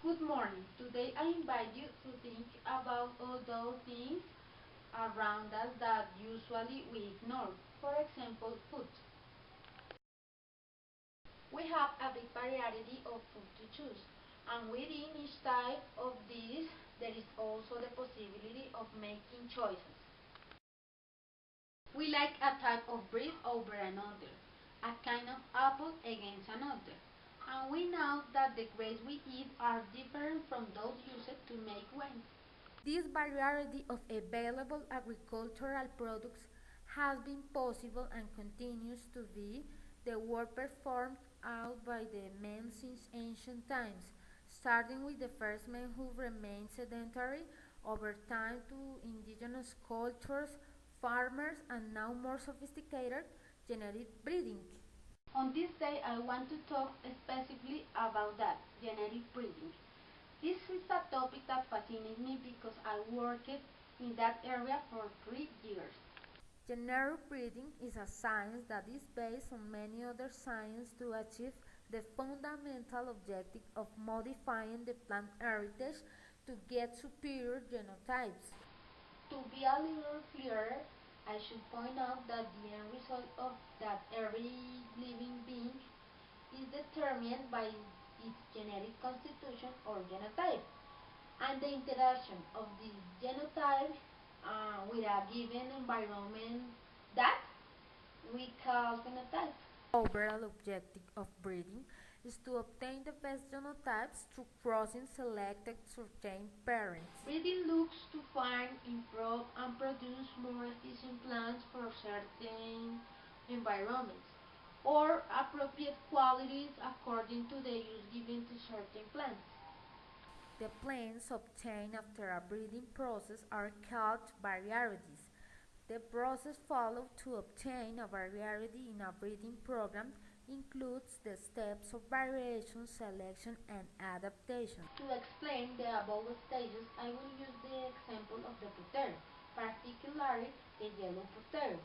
Good morning. Today I invite you to think about all those things around us that usually we ignore. For example, food. We have a big variety of food to choose, and within each type of these, there is also the possibility of making choices. We like a type of bread over another, a kind of apple against another, and we know that the grapes we eat are different from those used to make wine. This variety of available agricultural products has been possible and continues to be the work performed out by the men since ancient times, starting with the first men who remained sedentary over time to indigenous cultures, farmers, and now more sophisticated genetic breeding. On this day, I want to talk specifically about that, genetic breeding. This is a topic that fascinates me because I worked in that area for 3 years. Genetic breeding is a science that is based on many other sciences to achieve the fundamental objective of modifying the plant heritage to get superior genotypes. To be a little clearer, I should point out that the end result of that every living being is determined by its genetic constitution or genotype, and the interaction of this genotype with a given environment that we call phenotype. Overall objective of breeding is to obtain the best genotypes through crossing selected certain parents. Breeding looks to find, improve, and produce more efficient plants for certain environments, or appropriate qualities according to the use given to certain plants. The plants obtained after a breeding process are called varieties. The process followed to obtain a variety in a breeding program includes the steps of variation, selection, and adaptation. To explain the above stages, I will use the example of the potero, particularly the yellow potero.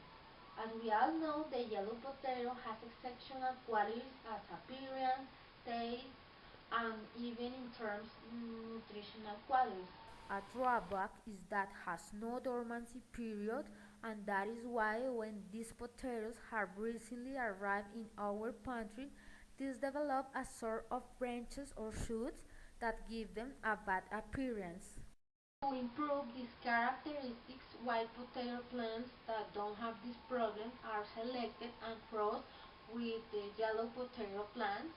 As we all know, the yellow potato has exceptional qualities as appearance, taste, and even in terms of nutritional qualities. A drawback is that has no dormancy period, and that is why when these potatoes have recently arrived in our pantry, these develop a sort of branches or shoots that give them a bad appearance. To improve these characteristics, white potato plants that don't have this problem are selected and crossed with the yellow potato plants.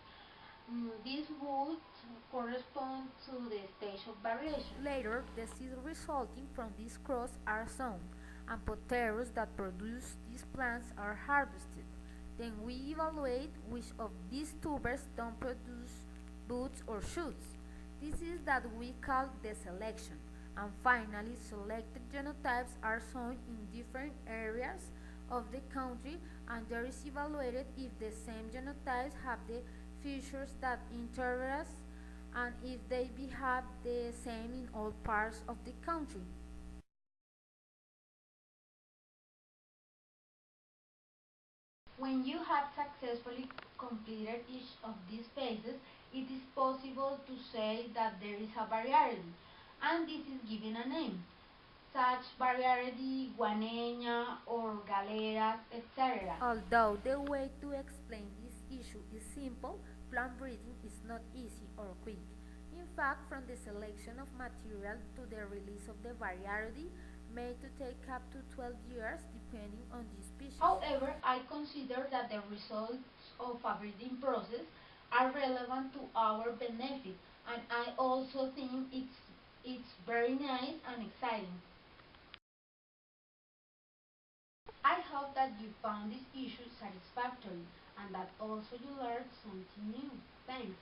This would correspond to the stage of variation. Later, the seeds resulting from this cross are sown, and potatoes that produce these plants are harvested. Then we evaluate which of these tubers don't produce buds or shoots. This is that we call the selection. And finally, selected genotypes are sown in different areas of the country, and there is evaluated if the same genotypes have the features that interest and if they behave the same in all parts of the country. When you have successfully completed each of these phases, it is possible to say that there is a variety, and this is given a name. Such variety, guaneña or galeras, etc. Although the way to explain this issue is simple, plant breeding is not easy or quick. In fact, from the selection of material to the release of the variety may to take up to 12 years depending on the species. However, I consider that the results of a breeding process are relevant to our benefit, and I also think it's very nice and exciting. I hope that you found this issue satisfactory and that also you learned something new. Thanks.